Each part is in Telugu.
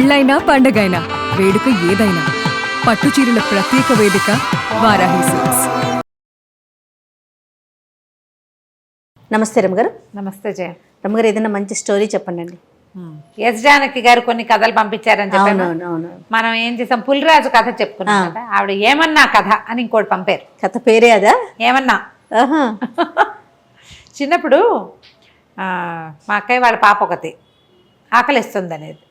పెళ్ళైనా పండగైనా వేడుక ఏదైనా పట్టుచీరల ప్రత్యేక వేదిక వారాహి సిల్క్స్. నమస్తే రమ్మగారు. నమస్తే జయ. రమ్మగారు, ఏదైనా మంచి స్టోరీ చెప్పండి. ఎస్ జానకి గారు కొన్ని కథలు పంపించారని చెప్పాను. మనం ఏం చేసాం, పులిరాజు కథ చెప్పుకున్నాం కదా, ఆవిడ ఏమన్నా కథ అని ఇంకోటి పంపారు. కథ పేరే అదా? ఏమన్నా. చిన్నప్పుడు మా అక్కయ్య వాళ్ళ పాప ఒకటి ఆకలిస్తుంది అనేది.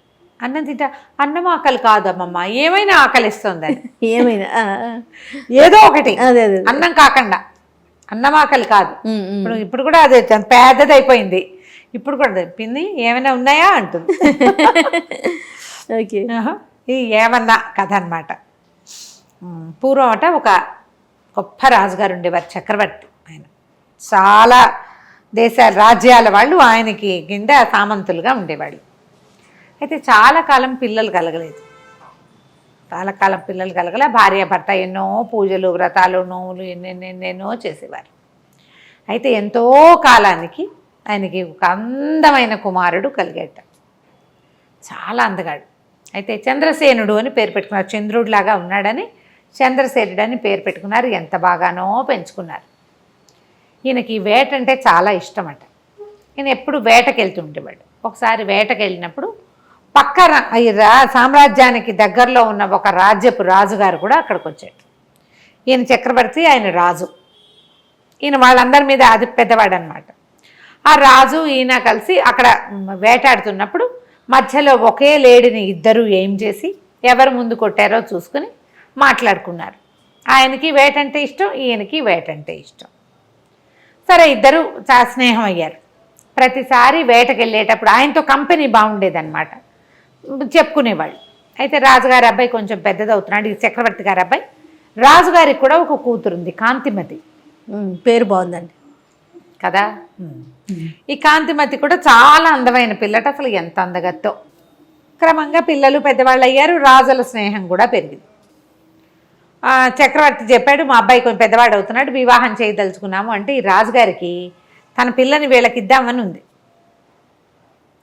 అన్నం తింటా, అన్నం ఆకలి కాదు అమ్మమ్మ, ఏమైనా ఆకలిస్తుంది, ఏమైనా ఏదో ఒకటి అన్నం కాకుండా, అన్నం ఆకలి కాదు. ఇప్పుడు కూడా అదే పెద్దది అయిపోయింది. ఇప్పుడు కూడా పిన్ని ఏమైనా ఉన్నాయా అంటుంది. ఓకే, ఈ ఏమన్నా కథ అనమాట. పూర్వం అట ఒక గొప్ప రాజుగారు ఉండేవారు, చక్రవర్తి. ఆయన చాలా దేశాల రాజ్యాల వాళ్ళు ఆయనకి కింద సామంతులుగా ఉండేవాళ్ళు. అయితే చాలా కాలం పిల్లలు కలగలేదు. చాలా కాలం పిల్లలు కలగల. భార్యాభర్త ఎన్నో పూజలు, వ్రతాలు, నోములు ఎన్నెన్నెన్నెన్నో చేసేవారు. అయితే ఎంతో కాలానికి ఆయనకి ఒక అందమైన కుమారుడు కలిగేట. చాలా అందగాడు. అయితే చంద్రసేనుడు అని పేరు పెట్టుకున్నారు. చంద్రుడిలాగా ఉన్నాడని చంద్రసేనుడు అని పేరు పెట్టుకున్నారు. ఎంత బాగానో పెంచుకున్నారు. ఈయనకి వేట అంటే చాలా ఇష్టమట. ఈయన ఎప్పుడు వేటకి వెళ్తుండేవాడు. ఒకసారి వేటకి వెళ్ళినప్పుడు పక్కన ఈ సామ్రాజ్యానికి దగ్గరలో ఉన్న ఒక రాజ్యపు రాజుగారు కూడా అక్కడికి వచ్చాడు. ఈయన చక్రవర్తి, ఆయన రాజు. ఈయన వాళ్ళందరి మీద అది పెద్దవాడు అనమాట. ఆ రాజు ఈయన కలిసి అక్కడ వేటాడుతున్నప్పుడు మధ్యలో ఒకే లేడిని ఇద్దరు ఏం చేసి ఎవరు ముందు కొట్టారో చూసుకుని మాట్లాడుకున్నారు. ఆయనకి వేటంటే ఇష్టం, ఈయనకి వేటంటే ఇష్టం. సరే, ఇద్దరు చాలా స్నేహం అయ్యారు. ప్రతిసారి వేటకి వెళ్ళేటప్పుడు ఆయనతో కంపెనీ బాగుండేదన్నమాట, చెప్పుకునేవాళ్ళు. అయితే రాజుగారి అబ్బాయి కొంచెం పెద్దదవుతున్నాడు, ఈ చక్రవర్తి గారి అబ్బాయి. రాజుగారికి కూడా ఒక కూతురుంది, కాంతిమతి. పేరు బాగుందండి కదా. ఈ కాంతిమతి కూడా చాలా అందమైన పిల్లట. అసలు ఎంత అందగత్తో. క్రమంగా పిల్లలు పెద్దవాళ్ళు అయ్యారు. రాజుల స్నేహం కూడా పెరిగింది. చక్రవర్తి చెప్పాడు, మా అబ్బాయి కొంచెం పెద్దవాడు అవుతున్నాడు, వివాహం చేయదలుచుకున్నాము అంటే ఈ రాజుగారికి తన పిల్లని వీళ్ళకి ఇద్దామని ఉంది.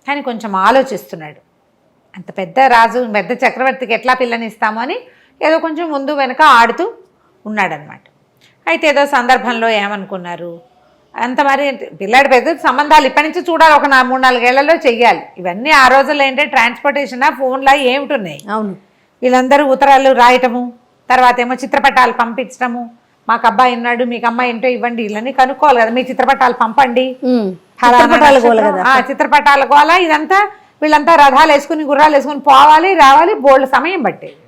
కానీ కొంచెం ఆలోచిస్తున్నాడు. అంత పెద్ద రాజు, పెద్ద చక్రవర్తికి ఎట్లా పిల్లని ఇస్తాము అని ఏదో కొంచెం ముందు వెనక ఆడుతూ ఉన్నాడనమాట. అయితే ఏదో సందర్భంలో ఏమనుకున్నారు, అంత మరి పిల్లాడి పెద్ద సంబంధాలు ఇప్పటి నుంచి చూడాలి, ఒక 3-4 ఏళ్లలో చెయ్యాలి. ఇవన్నీ ఆ రోజుల్లో ఏంటంటే ట్రాన్స్పోర్టేషనా, ఫోన్లా ఏమిటున్నాయి. అవును, వీళ్ళందరూ ఉత్తరాలు రాయటము, తర్వాత ఏమో చిత్రపటాలు పంపించడము. మాకు అబ్బాయి ఉన్నాడు, మీకు అమ్మాయి ఏంటో ఇవ్వండి, ఇళ్ళని కనుక్కోవాలి కదా. మీ చిత్రపటాలు పంపండి, చిత్రపటాల గోల. ఇదంతా వీళ్ళంతా రథాలు వేసుకుని, గుర్రాలు వేసుకుని పోవాలి రావాలి, బోల్డ్ సమయం పట్టేది.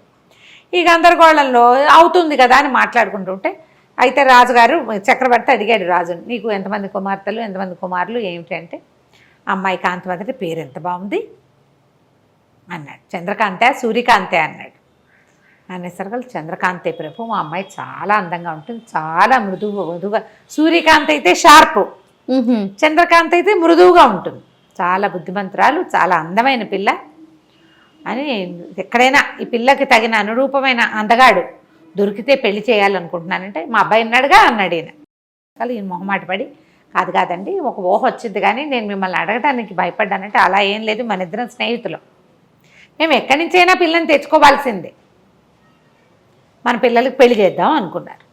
ఈ గందరగోళంలో అవుతుంది కదా అని మాట్లాడుకుంటుంటే, అయితే రాజుగారు చక్రవర్తి అడిగాడు రాజుని, నీకు ఎంతమంది కుమార్తెలు, ఎంతమంది కుమారులు ఏమిటి అంటే, అమ్మాయి కాంతిమతి పేరు ఎంత బాగుంది అన్నాడు. చంద్రకాంతే, సూర్యకాంతే అన్నాడు. అనేసరికి చంద్రకాంతే ప్రభు, మా అమ్మాయి చాలా అందంగా ఉంటుంది, చాలా మృదువుగా. సూర్యకాంత్ అయితే షార్ప్, చంద్రకాంత్ అయితే మృదువుగా ఉంటుంది, చాలా బుద్ధిమంతురాలు, చాలా అందమైన పిల్ల అని. ఎక్కడైనా ఈ పిల్లకి తగిన అనురూపమైన అందగాడు దొరికితే పెళ్లి చేయాలనుకుంటున్నానంటే, మా అబ్బాయి ఉన్నాడుగా అన్నాడు ఈయన. కానీ ఈయన మొహమాట పడి, కాదండి, ఒక ఊహ వచ్చింది కానీ నేను మిమ్మల్ని అడగడానికి భయపడ్డానంటే, అలా ఏం లేదు, మన ఇద్దరం స్నేహితులు, మేము ఎక్కడి నుంచైనా పిల్లని తెచ్చుకోవాల్సిందే, మన పిల్లలకి పెళ్లి చేద్దాం అనుకున్నారు.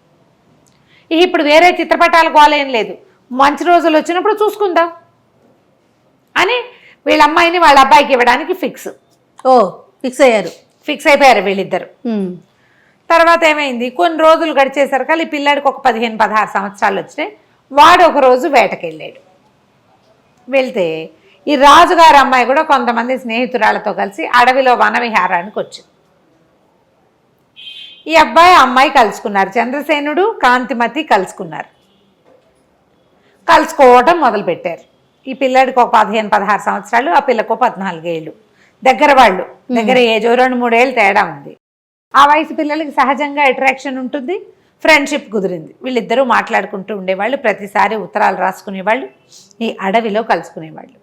ఇప్పుడు వేరే చిత్రపటాల గోల ఏం లేదు, మంచి రోజులు వచ్చినప్పుడు చూసుకుందాం అని వీళ్ళ అమ్మాయిని వాళ్ళ అబ్బాయికి ఇవ్వడానికి ఫిక్స్ అయిపోయారు వీళ్ళిద్దరు. తర్వాత ఏమైంది, కొన్ని రోజులు గడిచేసరికి ఈ పిల్లాడికి ఒక 15-16 సంవత్సరాలు వచ్చినాయి. వాడు ఒకరోజు వేటకెళ్ళాడు. వెళ్తే ఈ రాజుగారి అమ్మాయి కూడా కొంతమంది స్నేహితురాలతో కలిసి అడవిలో వనవిహారానికి వచ్చింది. ఈ అబ్బాయి అమ్మాయి కలుసుకున్నారు. చంద్రసేనుడు, కాంతిమతి కలుసుకున్నారు. కలుసుకోవటం మొదలుపెట్టారు. ఈ పిల్లాడికి ఒక 15-16 సంవత్సరాలు, ఆ పిల్లకు 14 ఏళ్ళు. దగ్గర వాళ్ళు, దగ్గర ఏజో 2-3 ఏళ్ళు తేడా ఉంది. ఆ వయసు పిల్లలకి సహజంగా అట్రాక్షన్ ఉంటుంది, ఫ్రెండ్షిప్ కుదిరింది. వీళ్ళిద్దరూ మాట్లాడుకుంటూ ఉండేవాళ్ళు, ప్రతిసారి ఉత్తరాలు రాసుకునేవాళ్ళు, ఈ అడవిలో కలుసుకునేవాళ్ళు.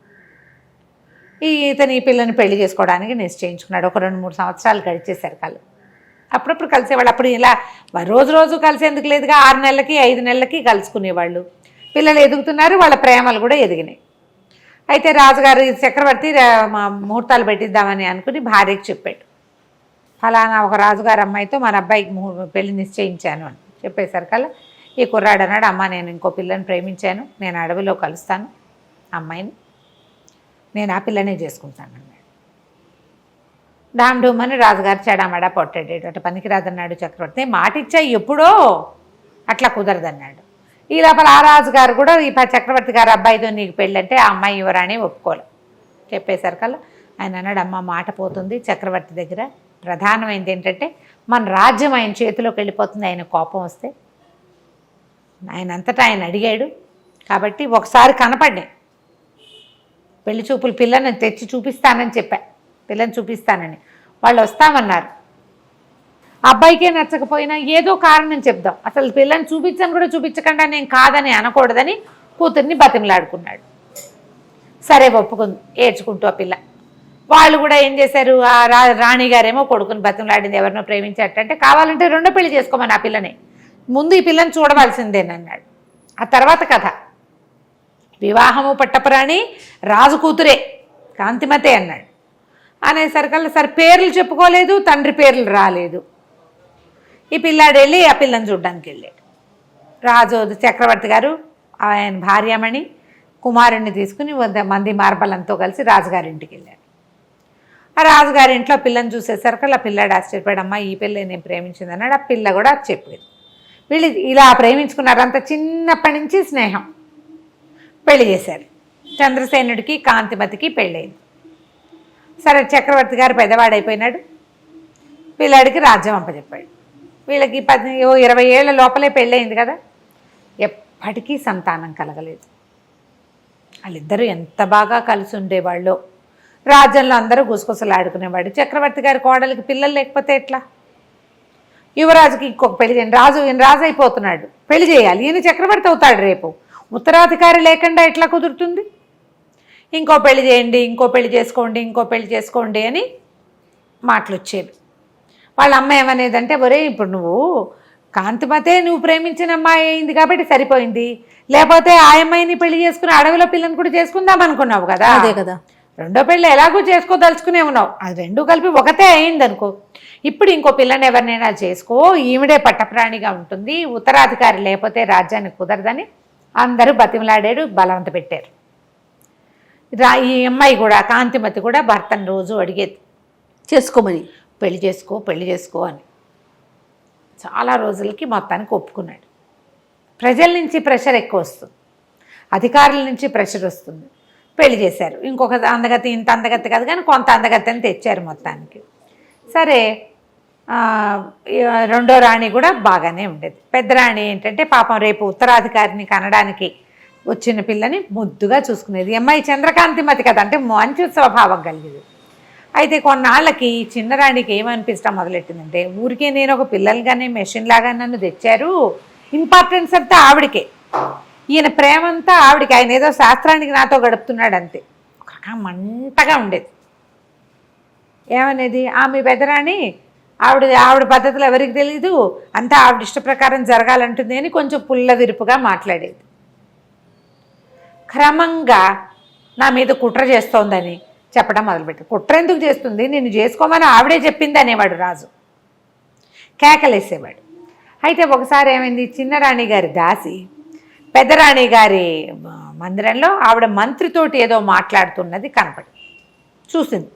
ఇతను ఈ పిల్లని పెళ్లి చేసుకోవడానికి నిశ్చయించుకున్నాడు. ఒక 2-3 సంవత్సరాలు గడిచేశారు కళ్ళు. అప్పుడప్పుడు కలిసేవాళ్ళు. అప్పుడు ఇలా రోజు కలిసేందుకు లేదుగా, 6 నెలలకి 5 నెలలకి కలుసుకునేవాళ్ళు. పిల్లలు ఎదుగుతున్నారు, వాళ్ళ ప్రేమలు కూడా ఎదిగినాయి. అయితే రాజుగారు ఈ చక్రవర్తి మా ముహూర్తాలు పెట్టిద్దామని అనుకుని భార్యకి చెప్పాడు, ఫలానా ఒక రాజుగారు అమ్మాయితో మన అబ్బాయికి పెళ్లి నిశ్చయించాను అని చెప్పేసరికల్లా ఈ కుర్రాడు అన్నాడు, అమ్మ నేను ఇంకో పిల్లని ప్రేమించాను, నేను అడవిలో కలుస్తాను అమ్మాయిని, నేను ఆ పిల్లనే చేసుకుంటాను అన్నాడు. డామ్ డూమ్ అని రాజుగారు చెడామడా పొట్టాడు. అటు పనికిరాదన్నాడు చక్రవర్తి. మాట ఇచ్చా ఎప్పుడో, అట్లా కుదరదన్నాడు. ఈ లోపల ఆ రాజుగారు కూడా ఈ చక్రవర్తి గారు అబ్బాయితో నీకు పెళ్ళంటే ఆ అమ్మాయి యువరాణి ఒప్పుకోలే. చెప్పేసరికల్లా ఆయన అన్నాడు, అమ్మ మాట పోతుంది చక్రవర్తి దగ్గర, ప్రధానమైనది ఏంటంటే మన రాజ్యం ఆయన చేతిలోకి వెళ్ళిపోతుంది, ఆయన కోపం వస్తే. ఆయన అంతటా ఆయన అడిగాడు కాబట్టి ఒకసారి కనపడ్డాయి పెళ్లి చూపులు, పిల్లని తెచ్చి చూపిస్తానని చెప్పా, పిల్లని చూపిస్తానని. వాళ్ళు వస్తామన్నారు. అబ్బాయికే నచ్చకపోయినా ఏదో కారణం చెప్దాం, అసలు పిల్లని చూపించని కూడా చూపించకుండా నేను కాదని అనకూడదని కూతుర్ని బతిమలాడుకున్నాడు. సరే ఒప్పుకుంది ఏడ్చుకుంటూ ఆ పిల్ల. వాళ్ళు కూడా ఏం చేశారు, ఆ రాణిగారేమో కొడుకుని బతిమలాడింది, ఎవరినో ప్రేమించేటంటే కావాలంటే రెండో పెళ్లి చేసుకోమని ఆ పిల్లని, ముందు ఈ పిల్లని చూడవలసిందేనన్నాడు. ఆ తర్వాత కథ, వివాహము పట్టపురాణి రాజు కూతురే కాంతిమతే అన్నాడు. అనేసరికల్లా సరే పేర్లు చెప్పుకోలేదు, తండ్రి పేర్లు రాలేదు. ఈ పిల్లాడు వెళ్ళి ఆ పిల్లని చూడ్డానికి వెళ్ళాడు. రాజు చక్రవర్తి గారు ఆయన భార్యమణి కుమారుణ్ణి తీసుకుని మంది మార్బలంతో కలిసి రాజుగారింటికి వెళ్ళాడు. ఆ రాజుగారింట్లో పిల్లని చూసేసరికి ఆ పిల్లాడు ఆశ్చర్యపడమ్మా ఈ పిల్ల నేను ప్రేమించింది అన్నాడు. ఆ పిల్ల కూడా చెప్పింది. వీళ్ళు ఇలా ప్రేమించుకున్నారు, అంత చిన్నప్పటి నుంచి స్నేహం. పెళ్లి చేశారు. చంద్రసేనుడికి కాంతిమతికి పెళ్ళయింది. సరే చక్రవర్తి గారు పెద్దవాడైపోయినాడు, పిల్లాడికి రాజ్యం అప్పచెప్పాడు. వీళ్ళకి 20 ఏళ్ల లోపలే పెళ్ళయింది కదా, ఎప్పటికీ సంతానం కలగలేదు. వాళ్ళిద్దరూ ఎంత బాగా కలిసి ఉండేవాళ్ళు, రాజ్యంలో అందరూ గుసగుసలాడుకునేవాడు. చక్రవర్తి గారి కోడలికి పిల్లలు లేకపోతే ఎట్లా? యువరాజుకి ఇంకొక పెళ్లి చేయండి, రాజు అయిపోతున్నాడు, పెళ్లి చేయాలి, ఈయన చక్రవర్తి అవుతాడు రేపు, ఉత్తరాధికారి లేకుండా ఎట్లా కుదురుతుంది? ఇంకో పెళ్లి చేయండి, ఇంకో పెళ్లి చేసుకోండి, ఇంకో పెళ్లి చేసుకోండి అని మాటలు వచ్చేవి. వాళ్ళ అమ్మ ఏమనేదంటే, ఒరే ఇప్పుడు నువ్వు కాంతిమతే నువ్వు ప్రేమించిన అమ్మాయి అయింది కాబట్టి సరిపోయింది, లేకపోతే ఆ అమ్మాయిని పెళ్లి చేసుకుని అడవిలో పిల్లని కూడా చేసుకుందాం అనుకున్నావు కదా, అదే కదా, రెండో పెళ్ళి ఎలాగో చేసుకోదలుచుకునే ఉన్నావు, అది రెండు కలిపి ఒకటే అయింది అనుకో, ఇప్పుడు ఇంకో పిల్లని ఎవరినైనా చేసుకో, ఈవిడే పట్టప్రాణిగా ఉంటుంది, ఉత్తరాధికారి లేకపోతే రాజ్యానికి కుదరదని అందరూ బతిమలాడాడు, బలవంత పెట్టారు. ఈ అమ్మాయి కూడా కాంతిమతి కూడా భర్తను రోజు అడిగేది చేసుకోమని, పెళ్లి చేసుకో అని. చాలా రోజులకి మొత్తానికి ఒప్పుకున్నాడు. ప్రజల నుంచి ప్రెషర్ ఎక్కువ వస్తుంది, అధికారుల నుంచి ప్రెషర్ వస్తుంది. పెళ్లి చేశారు. ఇంకొక అందగతి, ఇంత అందగతి కాదు కానీ కొంత అందగతిని తెచ్చారు మొత్తానికి. సరే రెండో రాణి కూడా బాగానే ఉండేది. పెద్ద రాణి ఏంటంటే పాపం రేపు ఉత్తరాధికారిని కనడానికి వచ్చిన పిల్లని ముద్దుగా చూసుకునేది. అమ్మాయి చంద్రకాంతిమతి కదా, అంటే మంచి స్వభావం కలిగేది. అయితే కొన్నాళ్ళకి చిన్న రాణికి ఏమనిపించడం మొదలెట్టిందంటే, ఊరికే నేను ఒక పిల్లలుగానే మెషిన్ లాగా నన్ను తెచ్చారు, ఇంపార్టెన్స్ అంతా ఆవిడకే, ఈయన ప్రేమంతా ఆవిడికి, ఆయన ఏదో శాస్త్రానికి నాతో గడుపుతున్నాడు అంతే. ఒక మంటగా ఉండేది. ఏమనేది, ఆమె పెద్దరాణి ఆవిడ పద్ధతులు ఎవరికి తెలీదు, అంతా ఆవిడ ఇష్ట ప్రకారం జరగాలంటుంది అని కొంచెం పుల్ల విరుపుగా మాట్లాడేది. క్రమంగా నా మీద కుట్ర చేస్తోందని చెప్పడం మొదలుపెట్టాడు. కుట్ర ఎందుకు చేస్తుంది, నిన్ను చేసుకోమని ఆవిడే చెప్పింది అనేవాడు రాజు, కేకలేసేవాడు. అయితే ఒకసారి ఏమైంది, చిన్నరాణి గారి దాసి పెద్దరాణి గారి మందిరంలో ఆవిడ మంత్రితోటి ఏదో మాట్లాడుతున్నది కనపడి చూసింది.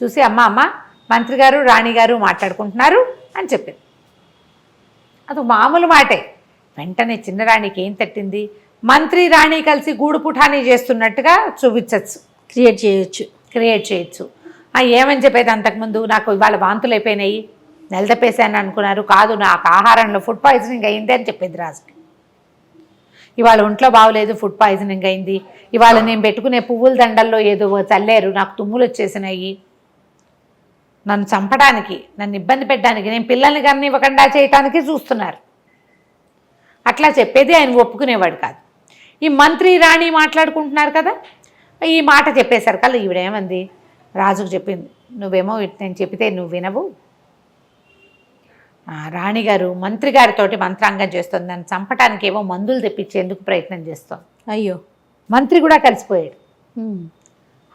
చూసి అమ్మ మంత్రి గారు రాణిగారు మాట్లాడుకుంటున్నారు అని చెప్పింది. అది మామూలు మాటే. వెంటనే చిన్నరాణికి ఏం తట్టింది, మంత్రి రాణి కలిసి గూడు పుఠానీ చేస్తున్నట్టుగా చూపించచ్చు, క్రియేట్ చేయొచ్చు. ఏమని చెప్పేది, అంతకుముందు నాకు ఇవాళ వాంతులు అయిపోయినాయి, నెలదప్పేసాను అనుకున్నారు, కాదు నాకు ఆహారంలో ఫుడ్ పాయిజనింగ్ అయింది అని చెప్పేది రాజుకి. ఇవాళ ఒంట్లో బాగోలేదు, ఫుడ్ పాయిజనింగ్ అయింది, ఇవాళ నేను పెట్టుకునే పువ్వుల దండల్లో ఏదో చల్లారు, నాకు తుమ్ములు వచ్చేసినాయి, నన్ను చంపడానికి, నన్ను ఇబ్బంది పెట్టడానికి, నేను పిల్లల్ని కానీ ఇవ్వకుండా చేయటానికి చూస్తున్నారు, అట్లా చెప్పేది. ఆయన ఒప్పుకునేవాడు కాదు. ఈ మంత్రి రాణి మాట్లాడుకుంటున్నారు కదా, ఈ మాట చెప్పేసరికల్లా ఈవిడేమంది, రాజుకు చెప్పింది, నువ్వేమో నేను చెప్పితే నువ్వు వినవు, రాణిగారు మంత్రి గారితోటి మంత్రాంగం చేస్తుంది, నన్ను చంపటానికి ఏమో మందులు తెప్పించేందుకు ప్రయత్నం చేస్తోంది. అయ్యో, మంత్రి కూడా కలిసిపోయాడు.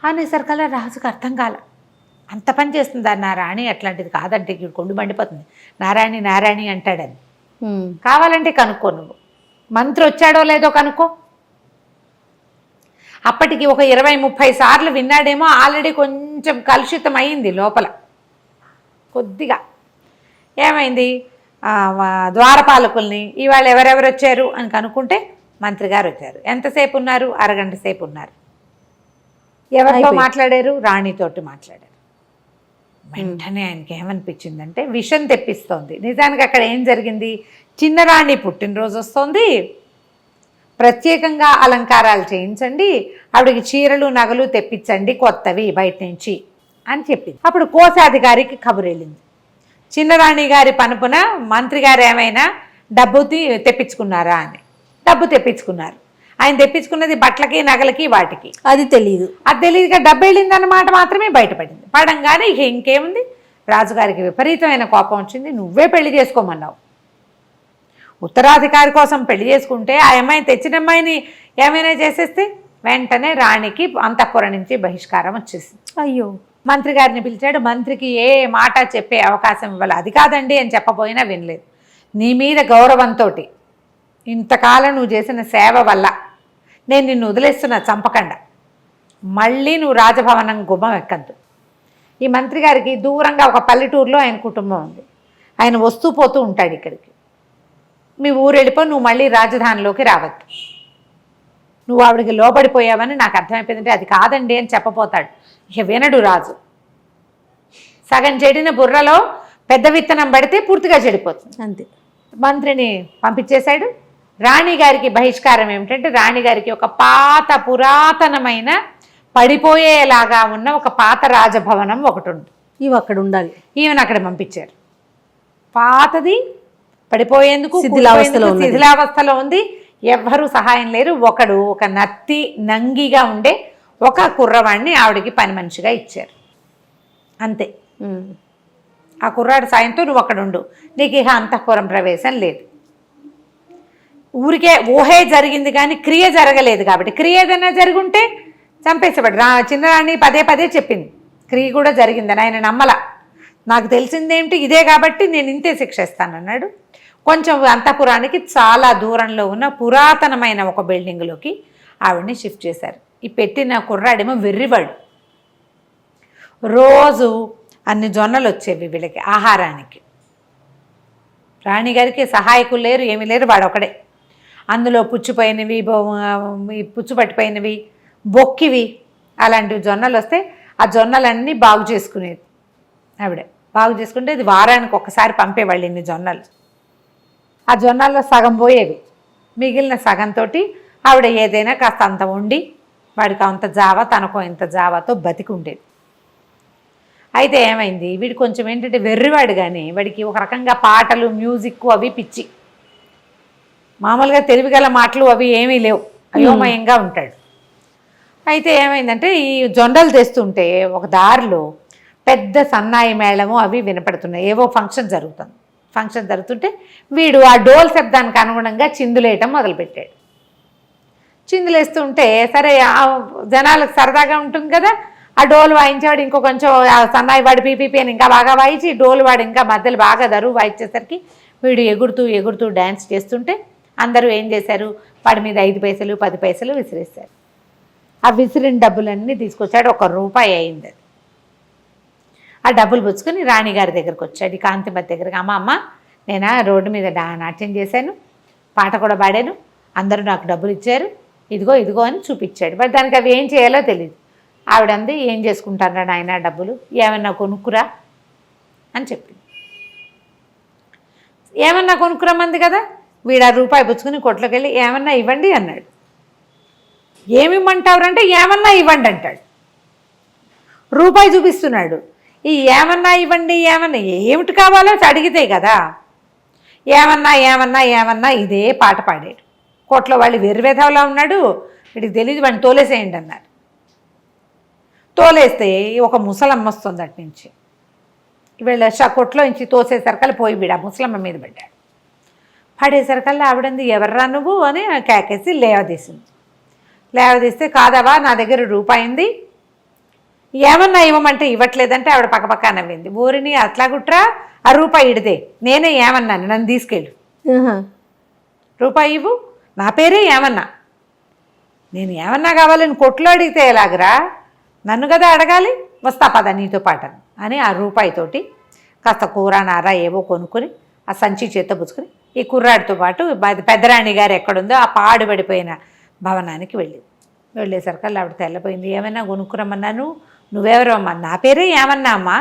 అనేసరికల్లా రాజుకు అర్థం కాల. అంత పని చేస్తుందా నా రాణి? అట్లాంటిది కాదంటే ఇక్కడ కొండు మండిపోతుంది. నారాయణి నారాయణి అంటాడని. కావాలంటే కనుక్కో, నువ్వు మంత్రి వచ్చాడో లేదో కనుక్కో. అప్పటికి ఒక 20-30 సార్లు విన్నాడేమో. ఆల్రెడీ కొంచెం కలుషితం అయింది లోపల కొద్దిగా. ఏమైంది, ద్వారపాలకుల్ని ఇవాళ ఎవరెవరు వచ్చారు అని కనుక్కుంటే మంత్రి గారు వచ్చారు. ఎంతసేపు ఉన్నారు? అరగంట సేపు ఉన్నారు. ఎవరితో మాట్లాడారు? రాణితోటి మాట్లాడారు. వెంటనే ఆయనకి ఏమనిపించిందంటే విషం తెప్పిస్తోంది. నిజానికి అక్కడ ఏం జరిగింది, చిన్న రాణి పుట్టినరోజు వస్తోంది, ప్రత్యేకంగా అలంకారాలు చేయించండి, ఆవిడకి చీరలు నగలు తెప్పించండి కొత్తవి బయట నుంచి అని చెప్పింది. అప్పుడు కోశాధికారికి కబురు వెళ్ళింది. చిన్నరాణి గారి పనుపున మంత్రి గారు ఏమైనా డబ్బు తెప్పించుకున్నారా అని. డబ్బు తెప్పించుకున్నారు. ఆయన తెప్పించుకున్నది బట్టలకి నగలకి వాటికి. అది తెలియదుగా డబ్బు వెళ్ళిందన్నమాట మాత్రమే బయటపడింది. పడంగానే ఇక ఇంకేముంది, రాజుగారికి విపరీతమైన కోపం వచ్చింది. నువ్వే పెళ్లి చేసుకోమన్నావు. ఉత్తరాధికారి కోసం పెళ్లి చేసుకుంటే ఆ అమ్మాయి తెచ్చిన అమ్మాయిని ఏమైనా చేసేస్తే వెంటనే రాణికి అంతఃపురం నుంచి బహిష్కారం వచ్చేసింది. అయ్యో. మంత్రి గారిని పిలిచాడు. మంత్రికి ఏ మాట చెప్పే అవకాశం ఇవ్వాలి. అది కాదండి అని చెప్పబోయినా వినలేదు. నీ మీద గౌరవంతో ఇంతకాలం నువ్వు చేసిన సేవ వల్ల నేను నిన్ను వదిలేస్తున్నా, చంపకుండా. మళ్ళీ నువ్వు రాజభవనం గుమ్మం ఎక్కద్దు. ఈ మంత్రి గారికి దూరంగా ఒక పల్లెటూరులో ఆయన కుటుంబం ఉంది. ఆయన వస్తూ పోతూ ఉంటాడు ఇక్కడికి. మీ ఊరు వెళ్ళిపో, నువ్వు మళ్ళీ రాజధానిలోకి రావద్దు. నువ్వు ఆవిడికి లోబడిపోయావని నాకు అర్థమైపోయిందంటే అది కాదండి అని చెప్పబోతాడు. ఇక వినడు రాజు. సగం చెడిన బుర్రలో పెద్ద విత్తనం పడితే పూర్తిగా చెడిపోతుంది. అంతే. మంత్రిని పంపించేశాడు. రాణిగారికి బహిష్కారం ఏమిటంటే, రాణిగారికి ఒక పాత పురాతనమైన పడిపోయేలాగా ఉన్న ఒక పాత రాజభవనం ఒకటి ఉంది. ఇవి అక్కడ ఉండాలి. ఈవెన్ అక్కడ పంపించారు. పాతది, పడిపోయేందుకు శిథిలావస్థలో ఉంది. ఎవ్వరూ సహాయం లేరు. ఒక నత్తి నంగిగా ఉండే ఒక కుర్రవాడిని ఆవిడకి పని మనిషిగా ఇచ్చారు. అంతే. ఆ కుర్రాడి సాయంతో నువ్వు అక్కడ ఉండు, నీకు ఇక అంతఃపురం ప్రవేశం లేదు. ఊరికే ఊహే జరిగింది కానీ క్రియ జరగలేదు. కాబట్టి క్రియ ఏదైనా జరుగుంటే చంపేసేవాడు. చిన్నరాణి పదే పదే చెప్పింది క్రియ కూడా జరిగిందని. ఆయన నమ్మల. నాకు తెలిసిందేమిటి ఇదే కాబట్టి నేను ఇంతే శిక్ష ఇస్తానన్నాడు. కొంచెం అంతఃపురానికి చాలా దూరంలో ఉన్న పురాతనమైన ఒక బిల్డింగ్లోకి ఆవిడని షిఫ్ట్ చేశారు. ఈ పెట్టిన కుర్రాడేమో వెర్రివాడు. రోజు అన్ని జొన్నలు వచ్చేవి వీళ్ళకి ఆహారానికి. రాణిగారికి సహాయకులు లేరు, ఏమీ లేరు, వాడు ఒకడే. అందులో పుచ్చిపోయినవి, పుచ్చుపట్టిపోయినవి, బొక్కివి అలాంటివి జొన్నలు వస్తే ఆ జొన్నలన్నీ బాగు చేసుకునేది ఆవిడ. బాగు చేసుకుంటే ఇది వారానికి ఒకసారి పంపేవాళ్ళు ఇన్ని జొన్నలు. ఆ జొన్నల్లో సగం పోయేవి. మిగిలిన సగంతో ఆవిడ ఏదైనా కాస్త అంత వండి వాడికి అంత జావా, తనకో ఇంత జావాతో బతికి ఉండేది. అయితే ఏమైంది, వీడు కొంచెం ఏంటంటే వెర్రివాడు. కానీ వాడికి ఒక రకంగా పాటలు, మ్యూజిక్ అవి పిచ్చి. మామూలుగా తెలివిగల మాటలు అవి ఏమీ లేవు, అయోమయంగా ఉంటాడు. అయితే ఏమైందంటే ఈ జొండలు తెస్తుంటే ఒక దారిలో పెద్ద సన్నాయి మేళము అవి వినపడుతున్నాయి. ఏవో ఫంక్షన్ జరుగుతుంటే వీడు ఆ డోల్ శబ్దానికి అనుగుణంగా చిందులేయటం మొదలుపెట్టాడు. చిందులేస్తుంటే సరే జనాలకు సరదాగా ఉంటుంది కదా, ఆ డోలు వాయించేవాడు ఇంకో కొంచెం సన్నాయి వాడు పీపీపీ అని ఇంకా బాగా వాయించి, డోలు వాడు ఇంకా మధ్యలో బాగా దరువు వాయించేసరికి వీడు ఎగురుతూ డ్యాన్స్ చేస్తుంటే అందరూ ఏం చేశారు, వాడి మీద 5 పైసలు 10 పైసలు విసిరేశారు. ఆ విసిరిన డబ్బులన్నీ తీసుకొచ్చాడు. 1 రూపాయి అయింది. ఆ డబ్బులు పుచ్చుకొని రాణిగారి దగ్గరకు వచ్చాడు, కాంతిమతి దగ్గరికి. అమ్మ నేను రోడ్డు మీద నాట్యం చేశాను, పాట కూడా పాడాను, అందరూ నాకు డబ్బులు ఇచ్చారు, ఇదిగో అని చూపించాడు. బట్ దానికి అవి ఏం చేయాలో తెలియదు. ఆవిడంది, ఏం చేసుకుంటారా నాయన డబ్బులు, ఏమన్నా కొనుక్కురా అని చెప్పింది. ఏమన్నా కొనుక్కురమ్మంది కదా. వీడు ఆ రూపాయి పుచ్చుకుని కొట్లోకి వెళ్ళి ఏమన్నా ఇవ్వండి అన్నాడు. ఏమిమ్మంటావురంటే ఏమన్నా ఇవ్వండి అంటాడు. రూపాయి చూపిస్తున్నాడు. ఈ ఏమన్నా ఇవ్వండి, ఏమన్నా ఏమిటి కావాలో అడిగితే కదా. ఏమన్నా ఇదే పాట పాడాడు. కోట్లో వాళ్ళు వెర్రివేధవలా ఉన్నాడు, వీడికి తెలియదు, వాడిని తోలేసేయండి అన్నారు. తోలేస్తే ఒక ముసలమ్మ వస్తుంది అటు నుంచి. వీళ్ళ కొట్లో నుంచి తోసేసరికల్లా పోయి వీడు ఆ ముసలమ్మ మీద పడ్డాడు. పడేసరికల్లా ఆవిడంది, ఎవర్రా నువ్వు అని కేకేసి లేవదీసింది. లేవదీస్తే కాదవా నా దగ్గర రూపాయి ఉంది, ఏమన్నా ఇవ్వమంటే ఇవ్వట్లేదంటే ఆవిడ పక్కపక్క నవ్వింది. ఊరిని అట్లా గుట్రా, ఆ రూపాయి ఇడితే నేనే ఏమన్నాను, నన్ను తీసుకెళ్ళు, ఆహా. రూపాయి ఇవ్వు, నా పేరే ఏమన్నా, నేను ఏమన్నా కావాలని కొట్లో అడిగితే ఎలాగరా, నన్ను కదా అడగాలి, వస్తా పద నీతో పాటను అని ఆ రూపాయితోటి కాస్త కూర నార ఏవో కొనుక్కొని ఆ సంచి చేత్తో పుచ్చుకొని ఈ కుర్రాడితో పాటు పెద్దరాణి గారు ఎక్కడుందో ఆ పాడుపడిపోయిన భవనానికి వెళ్ళేసరికి ఆవిడ తెల్లపోయింది. ఏమైనా కొనుక్కురమ్మన్నాను, నువ్వెవరో అమ్మా, నా పేరే ఏమన్నా అమ్మా,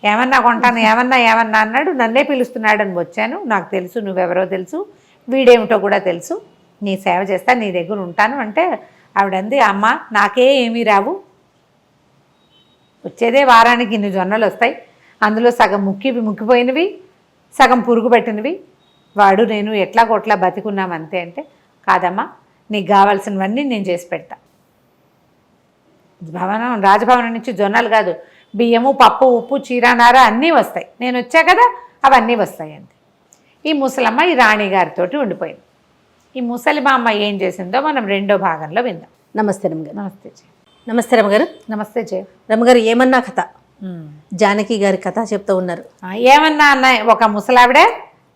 ఏమన్నా కొంటాను, ఏమన్నా అన్నాడు, నన్నే పిలుస్తున్నాడని వచ్చాను, నాకు తెలుసు నువ్వెవరో తెలుసు, వీడేమిటో కూడా తెలుసు, నీ సేవ చేస్తా, నీ దగ్గర ఉంటాను అంటే ఆవిడంది, అమ్మ నాకే ఏమీ రావు, వచ్చేదే వారానికి ఇన్ని జొన్నలు వస్తాయి, అందులో సగం ముక్కిపోయినవి, సగం పురుగు పెట్టినవి, వాడు నేను ఎట్లా కొట్లా బతికున్నాం అంతే అంటే, కాదమ్మా నీకు కావాల్సినవన్నీ నేను చేసి పెడతా, రాజభవనం నుంచి జొన్నలు కాదు, బియ్యము పప్పు ఉప్పు చీరానార అన్నీ వస్తాయి, నేను వచ్చా కదా అవన్నీ వస్తాయి అంతే. ఈ ముసలమ్మ ఈ రాణిగారితో ఉండిపోయింది. ఈ ముసలి మా అమ్మ ఏం చేసిందో మనం రెండో భాగంలో విందాం. నమస్తే రమ్మగారు. నమస్తే జయ. నమస్తే రమ్మగారు. నమస్తే జయ. రమ్మగారు ఏమన్నా కథ, జానకి గారి కథ చెప్తూ ఉన్నారు. ఏమన్నా అన్న ఒక ముసలావిడ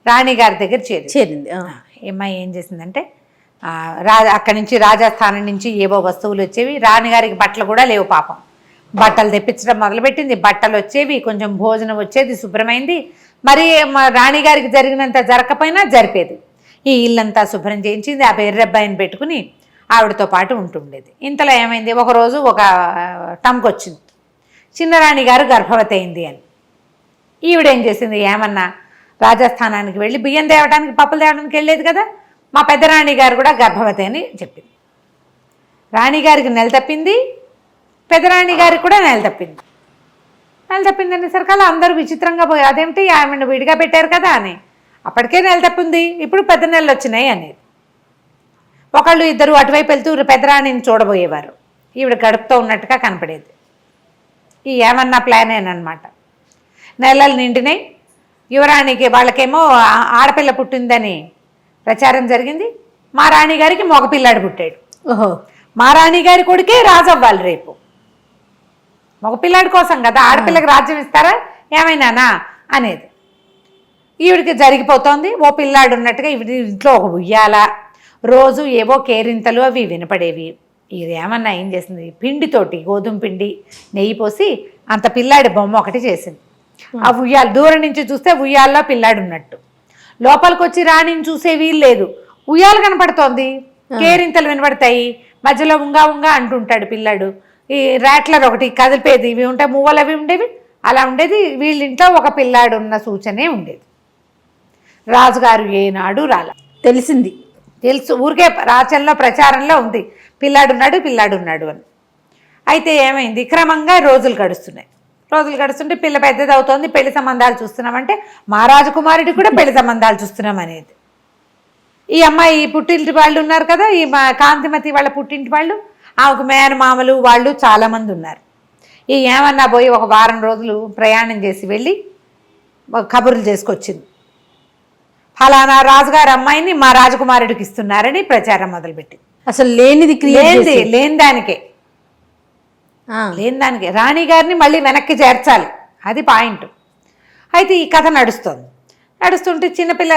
రాణిగారి దగ్గర చేరింది. ఏమ్మా ఏం చేసిందంటే అక్కడి నుంచి రాజస్థానం నుంచి ఏవో వస్తువులు వచ్చేవి, రాణిగారికి బట్టలు కూడా లేవు పాపం, బట్టలు తెప్పించడం మొదలుపెట్టింది, బట్టలు వచ్చేవి, కొంచెం భోజనం వచ్చేది, శుభ్రమైంది, మరి రాణిగారికి జరిగినంత జరగకపోయినా జరిపేది. ఈ ఇల్లంతా శుభ్రం చేయించింది, ఆ బెర్రబ్బాయిని పెట్టుకుని ఆవిడతో పాటు ఉంటుండేది. ఇంతలో ఏమైంది, ఒకరోజు ఒక టంక్ వచ్చింది, చిన్నరాణి గారు గర్భవతి అయింది అని. ఈవిడేం చేసింది, ఏమన్నా రాజస్థానానికి వెళ్ళి బియ్యం తేవడానికి పప్పులు తేవడానికి వెళ్ళేది కదా, మా పెద్దరాణి గారు కూడా గర్భవతి అని చెప్పింది. రాణిగారికి నెల తప్పింది, పెద్దరాణి గారికి కూడా నెల తప్పింది. నెల తప్పింది అనేసరికి అలా అందరూ విచిత్రంగా పోయి, అదేమిటి ఆమెను విడిగా పెట్టారు కదా అని, అప్పటికే నెల తప్పింది, ఇప్పుడు పెద్ద నెలలు వచ్చినాయి అనేది. ఒకళ్ళు ఇద్దరు అటువైపు వెళ్తూ పెద్దరాణిని చూడబోయేవారు, ఈవిడ గడుపుతూ ఉన్నట్టుగా కనపడేది. ఈ ఏమన్నా ప్లానేనమాట. నెలలు నిండినాయి, యువరాణికి వాళ్ళకేమో ఆడపిల్ల పుట్టిందని ప్రచారం జరిగింది, మా రాణిగారికి మగపిల్లాడు పుట్టాడు. ఓహో, మా రాణిగారి కొడుకే రాజు అవ్వాలి రేపు, మగపిల్లాడి కోసం కదా, ఆడపిల్లకి రాజ్యం ఇస్తారా ఏమైనానా అనేది. ఈవిడికి జరిగిపోతోంది, ఓ పిల్లాడు ఉన్నట్టుగా ఈవిడి ఇంట్లో ఒక ఉయ్యాల, రోజు ఏవో కేరింతలు అవి వినపడేవి. ఇది ఏమన్నా ఏం చేసింది, పిండితోటి గోధుమ పిండి నెయ్యి పోసి అంత పిల్లాడి బొమ్మ ఒకటి చేసింది. ఆ ఉయ్యాల దూరం నుంచి చూస్తే ఉయ్యాల్లో పిల్లాడు ఉన్నట్టు, లోపలికి వచ్చి రాణిని చూసే వీలు లేదు, ఉయ్యాలు కనపడుతోంది, కేరింతలు వినపడతాయి, మధ్యలో ఉంగా అంటుంటాడు పిల్లాడు, ఈ ర్యాట్లర్ ఒకటి కదిలిపేది, ఇవి ఉంటాయి, మువ్వలు అవి ఉండేవి, అలా ఉండేది. వీళ్ళింట్లో ఒక పిల్లాడు ఉన్న సూచనే ఉండేది. రాజుగారు ఏనాడు తెలిసింది, తెలుసు, ఊరికే రాచంలో ప్రచారంలో ఉంది పిల్లాడున్నాడు అని. అయితే ఏమైంది, క్రమంగా రోజులు గడుస్తుంటే పిల్ల పెద్దది అవుతోంది, పెళ్లి సంబంధాలు చూస్తున్నామంటే మా రాజకుమారుడికి కూడా పెళ్లి సంబంధాలు చూస్తున్నాం అనేది. ఈ అమ్మాయి పుట్టింటి వాళ్ళు ఉన్నారు కదా, ఈ కాంతిమతి వాళ్ళ పుట్టింటి వాళ్ళు, ఆమెకు మేనమామలు వాళ్ళు చాలామంది ఉన్నారు. ఈ ఏమన్నా పోయి ఒక వారం రోజులు ప్రయాణం చేసి వెళ్ళి కబుర్లు చేసుకొచ్చింది, ఫలానా రాజుగారి అమ్మాయిని మా రాజకుమారుడికి ఇస్తున్నారని ప్రచారం మొదలుపెట్టింది. అసలు లేని దానికే రాణి గారిని మళ్ళీ వెనక్కి చేర్చాలి, అది పాయింట్. అయితే ఈ కథ నడుస్తుంటే చిన్నపిల్ల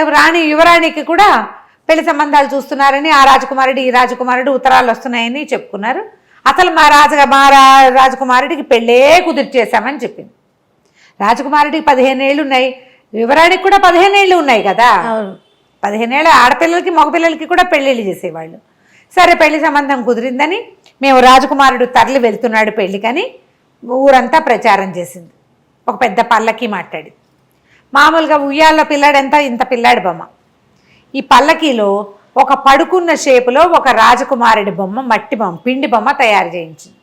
యువరాణికి కూడా పెళ్లి సంబంధాలు చూస్తున్నారని ఆ రాజకుమారుడు ఈ రాజకుమారుడు ఉత్తరాలు వస్తున్నాయని చెప్పుకున్నారు. అసలు మా రాజకుమారుడికి పెళ్ళే కుదిర్చేశామని చెప్పింది. రాజకుమారుడికి 15 ఏళ్ళు ఉన్నాయి, యువరాణికి కూడా 15 ఏళ్ళు ఉన్నాయి కదా, 15 ఏళ్ళ ఆడపిల్లలకి మగపిల్లలకి కూడా పెళ్ళిళ్ళు చేసేవాళ్ళు. సరే పెళ్లి సంబంధం కుదిరిందని మేము రాజకుమారుడు తరలి వెళ్తున్నాడు పెళ్ళికని ఊరంతా ప్రచారం చేసింది. ఒక పెద్ద పల్లకి మాట్లాడి, మామూలుగా ఉయ్యాల్లో పిల్లాడంతా ఇంత పిల్లాడి బొమ్మ, ఈ పల్లకీలో ఒక పడుకున్న షేపులో ఒక రాజకుమారుడి బొమ్మ, మట్టి బొమ్మ, పిండి బొమ్మ తయారు చేయించింది.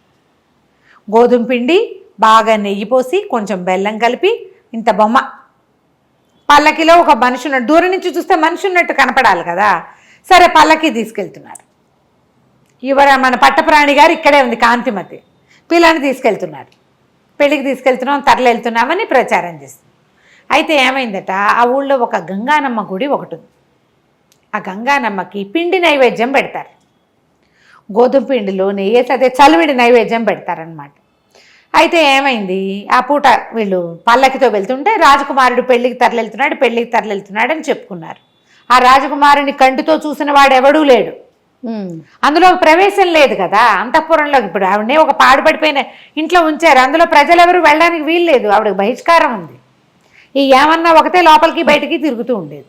గోధుమ పిండి బాగా నెయ్యి పోసి కొంచెం బెల్లం కలిపి ఇంత బొమ్మ, పల్లకిలో ఒక మనిషి ఉన్నట్టు, దూరం నుంచి చూస్తే మనిషి ఉన్నట్టు కనపడాలి కదా. సరే పల్లకి తీసుకెళ్తున్నారు, మన పట్టప్రాణి గారు ఇక్కడే ఉంది కాంతిమతి, పిల్లని తీసుకెళ్తున్నారు, పెళ్ళికి తీసుకెళ్తున్నాం తరలి వెళ్తున్నామని ప్రచారం చేస్తుంది. అయితే ఏమైందట, ఆ ఊళ్ళో ఒక గంగానమ్మ గుడి ఒకటి ఉంది. ఆ గంగానమ్మకి పిండి నైవేద్యం పెడతారు. గోధుమ పిండిలో నెయ్యేసి అదే చలివిడి నైవేద్యం పెడతారనమాట. అయితే ఏమైంది, ఆ పూట వీళ్ళు పల్లకితో వెళ్తుంటే రాజకుమారుడు పెళ్లికి తరలివెళ్తున్నాడు అని చెప్పుకున్నారు. ఆ రాజకుమారుని కంటితో చూసిన వాడు ఎవడూ లేడు, అందులో ప్రవేశం లేదు కదా అంతఃపురంలో. ఇప్పుడు ఆవిడనే ఒక పాడుపడిపోయిన ఇంట్లో ఉంచారు, అందులో ప్రజలెవరు వెళ్ళడానికి వీలు లేదు, ఆవిడకి బహిష్కారం ఉంది. ఈ ఏమన్నా ఒకటే లోపలికి బయటికి తిరుగుతూ ఉండేది.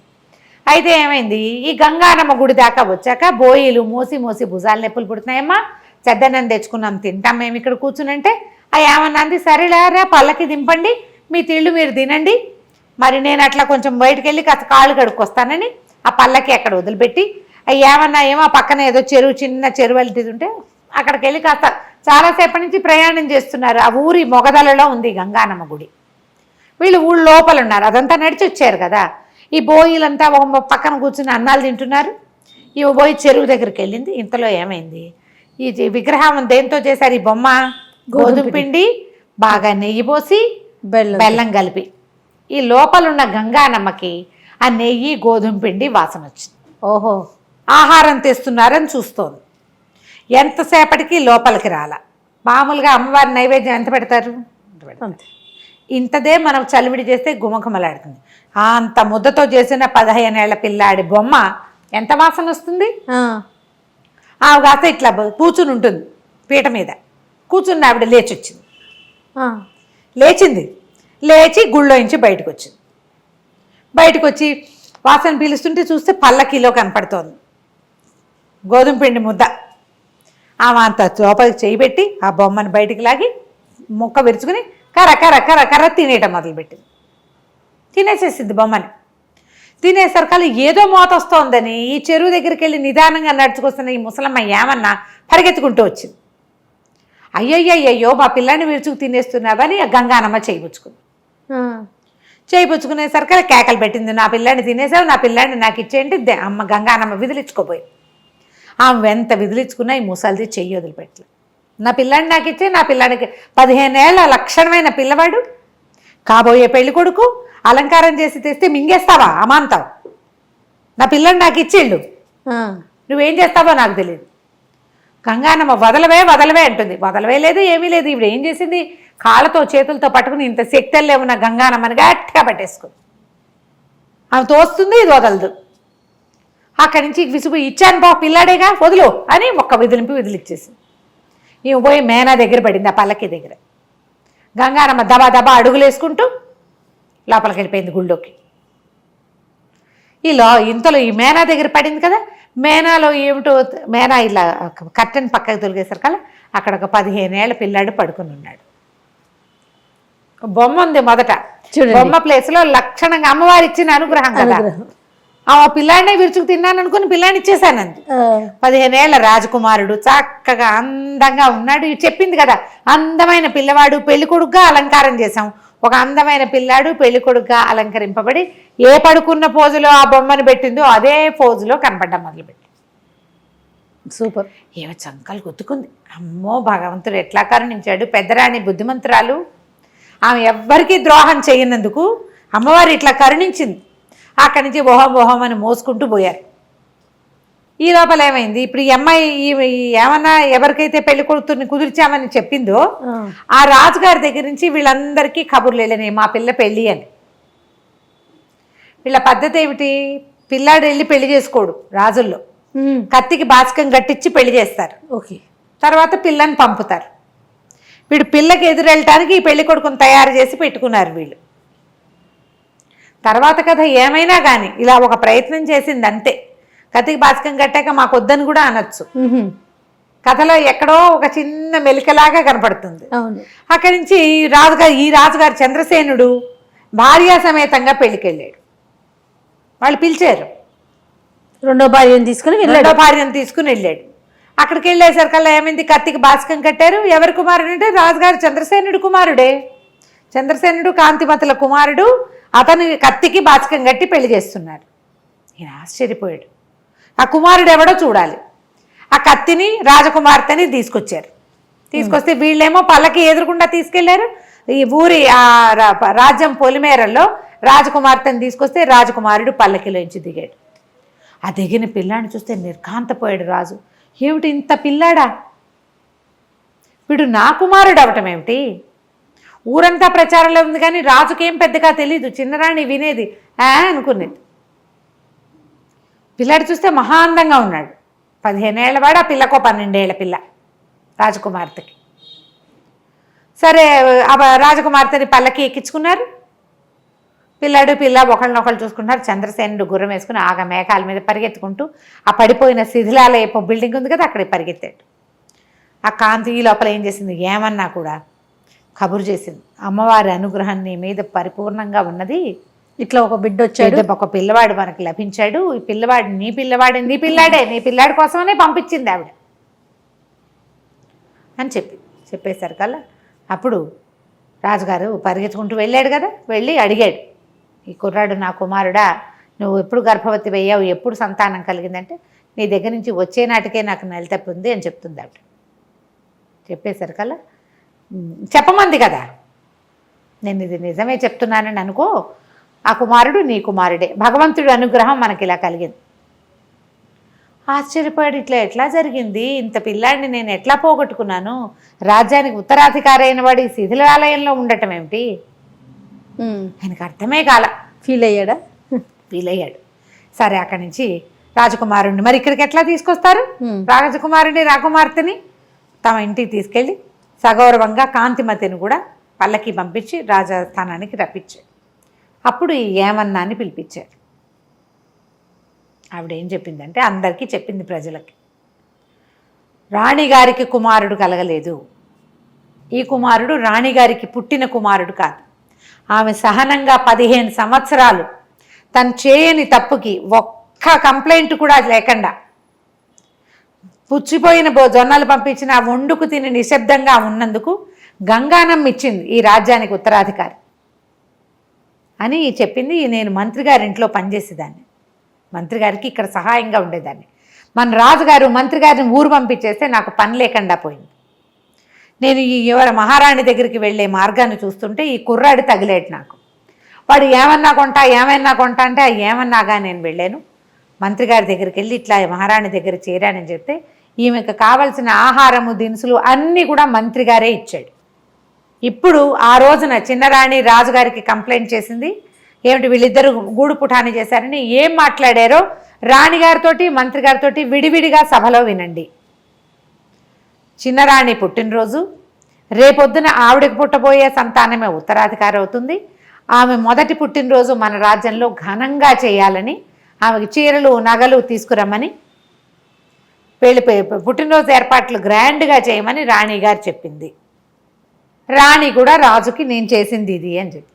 అయితే ఏమైంది, ఈ గంగానమ్మ గుడి దాకా వచ్చాక బోయిలు మోసి మోసి భుజాలు నొప్పులు పుడుతున్నాయమ్మా, చెద్దన్నం తెచ్చుకున్నాం తింటాం మేము ఇక్కడ కూర్చునంటే ఆ ఏమన్నా అంది, సరేలేరా పల్లకి దింపండి, మీ తిళ్ళు మీరు తినండి, మరి నేను అట్లా కొంచెం బయటకు వెళ్ళి కాస్త కాళ్ళు కడుక్కొస్తానని ఆ పల్లకి అక్కడ వదిలిపెట్టి ఏమన్నా ఏమో పక్కన ఏదో చెరువు చిన్న చెరువు వెళ్తుంటే అక్కడికి వెళ్ళి కాస్త చాలాసేపటి నుంచి ప్రయాణం చేస్తున్నారు. ఆ ఊరి మొగదలలో ఉంది గంగానమ్మ గుడి. వీళ్ళు ఊళ్ళో లోపల ఉన్నారు, అదంతా నడిచి వచ్చారు కదా. ఈ బోయిలంతా ఒక పక్కన కూర్చుని అన్నాలు తింటున్నారు. ఈ బోయి చెరువు దగ్గరికి వెళ్ళింది. ఇంతలో ఏమైంది, ఈ విగ్రహం దేంతో చేశారు, ఈ బొమ్మ గోధుమ పిండి బాగా నెయ్యి పోసి బెల్లం కలిపి. ఈ లోపలున్న గంగానమ్మకి ఆ నెయ్యి గోధుమ పిండి వాసన వచ్చింది. ఓహో, ఆహారం తెస్తున్నారని చూస్తోంది. ఎంతసేపటికి లోపలికి రాల. మామూలుగా అమ్మవారి నైవేద్యం ఎంత పెడతారు, ఇంతదే మనం చలివిడి చేస్తే గుమగుమలాడుతుంది. అంత ముద్దతో చేసిన 15 ఏళ్ల పిల్లాడి బొమ్మ ఎంత వాసన వస్తుంది. ఆమె కాస్త ఇట్లా కూర్చుని ఉంటుంది పీట మీద, కూర్చుని ఆవిడ లేచింది, లేచి గుళ్ళోంచి బయటకు వచ్చింది. బయటకు వచ్చి వాసన పీలుస్తుంటే చూస్తే పల్లకీలో కనపడుతోంది గోధుమ పిండి ముద్ద. ఆమె అంత లోపలికి చేయి పెట్టి ఆ బొమ్మను బయటికి లాగి ముక్క విరుచుకుని కర్ర కర్ర కర్ర కర్ర తినేయటం మొదలుపెట్టింది. తినేసేసింది బొమ్మని. తినేసరికల్లా ఏదో మోత వస్తోందని ఈ చెరువు దగ్గరికి వెళ్ళి నిదానంగా నడుచుకొస్తున్న ఈ ముసలమ్మ ఏమన్నా పరిగెత్తుకుంటూ వచ్చింది. అయ్యయ్యో మా పిల్లాన్ని విరుచుకు తినేస్తున్నావని గంగానమ్మ చేయిపుచ్చుకుంది. చేయిపుచ్చుకునేసరికి కేకలు పెట్టింది, నా పిల్లాన్ని తినేసావు, నా పిల్లాన్ని నాకు ఇచ్చేయండి. అమ్మ గంగానమ్మ విదిలించుకోపోయి ఆమె ఎంత విదిలించుకున్నా ఈ ముసలిది చెయ్యి వదిలిపెట్టలే. నా పిల్లాన్ని నాకు ఇచ్చే, నా పిల్లానికి 15 ఏళ్ల లక్షణమైన పిల్లవాడు, కాబోయే పెళ్లి కొడుకు, అలంకారం చేసి తెస్తే మింగేస్తావా అమాంతావు, నా పిల్లని నాకు ఇచ్చేళ్ళు, నువ్వేం చేస్తావో నాకు తెలియదు. గంగానమ్మ వదలవే అంటుంది. వదలవే లేదు, ఏమీ లేదు. ఇప్పుడు ఏం చేసింది, కాళ్ళతో చేతులతో పట్టుకుని ఇంత శక్తుల్లో ఉన్న గంగానమ్మని గట్టిగా పట్టేసుకుంది. ఆమె తోస్తుంది, ఇది వదలదు. అక్కడి నుంచి విసుగు, ఇచ్చాను బా పిల్లాడేగా వదులు అని ఒక్క విదిలిచ్చేసింది. ఈమె పోయి మేనా దగ్గర పడింది, ఆ పల్లకి దగ్గర. గంగానమ్మ దబా దబా అడుగులు వేసుకుంటూ లోపలికి వెళ్ళిపోయింది గుళ్ళోకి. ఇంతలో ఈ మేనా దగ్గర పడింది కదా, మేనాలో ఏమిటో మేనా ఇలా కర్టెన్ పక్కకు తొలిగేసరికల్లా అక్కడ ఒక 15 ఏళ్ల పిల్లాడు పడుకుని ఉన్నాడు. బొమ్మ ఉంది మొదట, బొమ్మ ప్లేస్లో లక్షణంగా అమ్మవారు ఇచ్చిన అనుగ్రహం కదా. ఆ పిల్లాడినే విరుచుకు తిన్నాను అనుకుని పిల్లాడిని ఇచ్చేసానంది. 15 ఏళ్ల రాజకుమారుడు చక్కగా అందంగా ఉన్నాడు. చెప్పింది కదా, అందమైన పిల్లవాడు పెళ్లి కొడుకుగా అలంకారం చేశాం. ఒక అందమైన పిల్లాడు పెళ్లి కొడుకుగా అలంకరింపబడి ఏ పడుకున్న పోజులో ఆ బొమ్మను పెట్టిందో అదే పోజులో కనపడ్డం మొదలుపెట్టి. సూపర్. ఏమో చంకలు గుర్తుకుంది. అమ్మో భగవంతుడు ఎట్లా కరుణించాడు. పెద్దరాణి బుద్ధిమంతురాలు, ఆమె ఎవ్వరికీ ద్రోహం చేయనందుకు అమ్మవారు ఇట్లా కరుణించింది. అక్కడి నుంచి ఓహం అని మోసుకుంటూ పోయారు. ఈ లోపల ఏమైంది, ఇప్పుడు ఈ అమ్మాయి ఏమన్నా ఎవరికైతే పెళ్లి కొడుకుని కుదిర్చామని చెప్పిందో ఆ రాజుగారి దగ్గర నుంచి వీళ్ళందరికీ కబుర్లు వెళ్ళినాయి, మా పిల్ల పెళ్ళి అని. వీళ్ళ పద్ధతి ఏమిటి, పిల్లాడు వెళ్ళి పెళ్లి చేసుకోడు రాజుల్లో, కత్తికి బాచకం కట్టించి పెళ్లి చేస్తారు. ఓకే, తర్వాత పిల్లని పంపుతారు. వీడు పిల్లకి ఎదురెళ్ళటానికి ఈ పెళ్లి కొడుకుని తయారు చేసి పెట్టుకున్నారు వీళ్ళు. తర్వాత కథ ఏమైనా కానీ ఇలా ఒక ప్రయత్నం చేసింది అంతే. కత్తికి బాచకం కట్టాక మాకు వద్దని కూడా అనొచ్చు. కథలో ఎక్కడో ఒక చిన్న మెలికలాగా కనపడుతుంది. అక్కడి నుంచి ఈ రాజుగారు చంద్రసేనుడు భార్యా సమేతంగా పెళ్లికి వెళ్ళాడు. వాళ్ళు పిలిచారు, రెండో భార్యను తీసుకుని వెళ్ళాడు. అక్కడికి వెళ్ళేసరికల్లా ఏమైంది, కత్తికి బాచకం కట్టారు. ఎవరి కుమారుడు అంటే రాజుగారు చంద్రసేనుడు కుమారుడే. చంద్రసేనుడు కాంతిమతుల కుమారుడు. అతను కత్తికి బాచకం కట్టి పెళ్లి చేస్తున్నారు. ఈయన ఆశ్చర్యపోయాడు. ఆ కుమారుడు ఎవడో చూడాలి. ఆ కత్తిని రాజకుమార్తెని తీసుకొస్తే వీళ్ళేమో పల్లకి ఎదురుకుండా తీసుకెళ్లారు. ఈ ఊరి ఆ రాజ్యం పొలిమేరల్లో రాజకుమార్తెని తీసుకొస్తే రాజకుమారుడు పల్లకిలోంచి దిగాడు. ఆ దిగిన పిల్లాన్ని చూస్తే నిర్ఘాంతపోయాడు రాజు. ఏమిటి ఇంత పిల్లాడా, వీడు నా కుమారుడు అవటం ఏమిటి? ఊరంతా ప్రచారంలో ఉంది కానీ రాజుకేం పెద్దగా తెలీదు, చిన్నరాణి వినేది అనుకునేది. పిల్లాడు చూస్తే మహా అందంగా ఉన్నాడు. 15 ఏళ్ళవాడు, ఆ పిల్లకు 12 ఏళ్ల పిల్ల రాజకుమార్తెకి. సరే రాజకుమార్తెని పల్లకి ఎక్కించుకున్నారు. పిల్లాడు పిల్ల ఒకళ్ళనొకళ్ళు చూసుకుంటున్నారు. చంద్రసేనుడు గుర్రం వేసుకుని ఆగ మేఘాల మీద పరిగెత్తుకుంటూ ఆ పడిపోయిన శిథిలాలయపు బిల్డింగ్ ఉంది కదా అక్కడికి పరిగెత్తాడు. ఆ కాంతి ఈ లోపల ఏం చేసింది, ఏమన్నా కూడా కబురు చేసింది, అమ్మవారి అనుగ్రహం నీ మీద పరిపూర్ణంగా ఉన్నది, ఇట్లా ఒక బిడ్డ వచ్చాడు, ఒక పిల్లవాడు మనకి లభించాడు, ఈ పిల్లవాడు నీ పిల్లాడే, నీ పిల్లాడి కోసమనే పంపించింది ఆవిడ అని చెప్పేసరికల్లా అప్పుడు రాజుగారు పరిగెత్తుకుంటూ వెళ్ళాడు కదా, వెళ్ళి అడిగాడు, ఈ కుర్రాడు నా కుమారుడా, నువ్వు ఎప్పుడు గర్భవతి అయ్యావు, ఎప్పుడు సంతానం కలిగిందంటే నీ దగ్గర నుంచి వచ్చే నాటికే నాకు నెల తప్పి ఉంది అని చెప్తుంది ఆవిడ. చెప్పేసరికల్లా చెప్పమంది కదా, నేను ఇది నిజమే చెప్తున్నానని అనుకో, ఆ కుమారుడు నీ కుమారుడే, భగవంతుడి అనుగ్రహం మనకి ఇలా కలిగింది. ఆశ్చర్యపోయాడు, ఎట్లా జరిగింది, ఇంత పిల్లాడిని నేను ఎట్లా పోగొట్టుకున్నాను, రాజ్యానికి ఉత్తరాధికారి అయిన వాడు ఈ శిథిలాలయంలో ఉండటం ఏమిటి, ఆయనకు అర్థమే కాల. ఫీల్ అయ్యాడా? ఫీల్ అయ్యాడు. సరే అక్కడి నుంచి రాజకుమారుణ్ణి మరి ఇక్కడికి ఎట్లా తీసుకొస్తారు, రాజకుమారుని రాకుమార్తెని తమ ఇంటికి తీసుకెళ్ళి సగౌరవంగా కాంతిమతిని కూడా పల్లకి పంపించి రాజస్థానానికి రప్పించాడు. అప్పుడు ఈ ఏమన్నాన్ని పిలిపించారు. ఆవిడ ఏం చెప్పిందంటే అందరికీ చెప్పింది ప్రజలకి, రాణిగారికి కుమారుడు కలగలేదు, ఈ కుమారుడు రాణిగారికి పుట్టిన కుమారుడు కాదు, ఆమె సహనంగా 15 సంవత్సరాలు తను చేయని తప్పుకి ఒక్క కంప్లైంట్ కూడా లేకుండా పుచ్చిపోయిన జొన్నలు పంపించిన ఆ వండుకు తిని నిశ్శబ్దంగా ఉన్నందుకు గంగానం ఇచ్చింది ఈ రాజ్యానికి ఉత్తరాధికారి అని చెప్పింది. నేను మంత్రి గారి ఇంట్లో పనిచేసేదాన్ని, మంత్రి గారికి ఇక్కడ సహాయంగా ఉండేదాన్ని, మన రాజుగారు మంత్రి గారిని ఊరు పంపించేస్తే నాకు పని లేకుండా పోయింది. నేను ఈ ఎవరి మహారాణి దగ్గరికి వెళ్ళే మార్గాన్ని చూస్తుంటే ఈ కుర్రాడు తగిలేడు నాకు, వాడు ఏమన్నా కొంటా అంటే ఏమన్నాగా నేను వెళ్ళాను, మంత్రి గారి దగ్గరికి వెళ్ళి ఇట్లా మహారాణి దగ్గర చేరానని చెప్తే ఈమెకు కావలసిన ఆహారము దినుసులు అన్నీ కూడా మంత్రి గారే ఇచ్చాడు. ఇప్పుడు ఆ రోజున చిన్నరాణి రాజుగారికి కంప్లైంట్ చేసింది, ఏమిటి వీళ్ళిద్దరూ గూడు పుఠాని చేశారని, ఏం మాట్లాడారో రాణిగారితోటి మంత్రి గారితోటి విడివిడిగా సభలో వినండి. చిన్నరాణి పుట్టినరోజు, రేపొద్దున ఆవిడకి పుట్టబోయే సంతానమే ఉత్తరాధికారి అవుతుంది, ఆమె మొదటి పుట్టినరోజు మన రాజ్యంలో ఘనంగా చేయాలని, ఆమెకి చీరలు నగలు తీసుకురమ్మని, పుట్టినరోజు ఏర్పాట్లు గ్రాండ్గా చేయమని రాణిగారు చెప్పింది. రాణి కూడా రాజుకి నేను చేసింది ఇది అని చెప్పి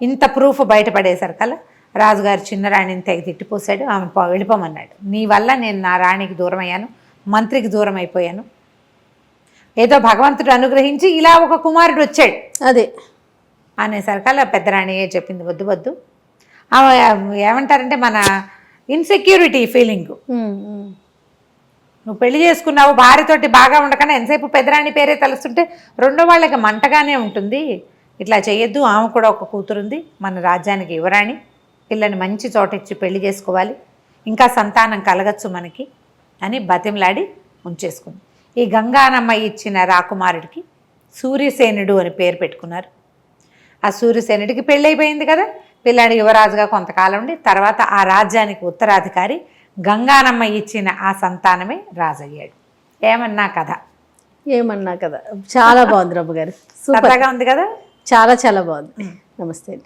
ఇంత ప్రూఫ్ బయటపడేసరికల్లా రాజుగారు చిన్నరాణిని తెగ తిట్టిపోసాడు, ఆమె వెళ్ళిపోమన్నాడు. నీ వల్ల నేను నా రాణికి దూరం అయ్యాను, మంత్రికి దూరం అయిపోయాను, ఏదో భగవంతుడు అనుగ్రహించి ఇలా ఒక కుమారుడు వచ్చాడు అదే అనేసరికల్లా పెద్దరాణియే చెప్పింది, వద్దు ఆమె ఏమంటారంటే మన ఇన్సెక్యూరిటీ ఫీలింగ్, నువ్వు పెళ్లి చేసుకున్నావు భార్యతోటి బాగా ఉండకన్నా ఎంతసేపు పెద్దరాణి పేరే తలుస్తుంటే రెండో వాళ్ళకి మంటగానే ఉంటుంది, ఇట్లా చేయొద్దు, ఆమె కూడా ఒక కూతురుంది, మన రాజ్యానికి యువరాణి, పిల్లని మంచి చోట ఇచ్చి పెళ్లి చేసుకోవాలి, ఇంకా సంతానం కలగచ్చు మనకి అని బతిమలాడి ఉంచేసుకుంది. ఈ గంగానమ్మ ఇచ్చిన రాకుమారుడికి సూర్యసేనుడు అని పేరు పెట్టుకున్నారు. ఆ సూర్యసేనుడికి పెళ్ళైపోయింది కదా, పిల్లాడు యువరాజుగా కొంతకాలం ఉండి తర్వాత ఆ రాజ్యానికి ఉత్తరాధికారి గంగానమ్మ ఇచ్చిన ఆ సంతానమే రాజయ్యాడు. ఏమన్నా కథ చాలా బాగుంది రమ్మ గారు, సరదాగా ఉంది కదా, చాలా బాగుంది. నమస్తే.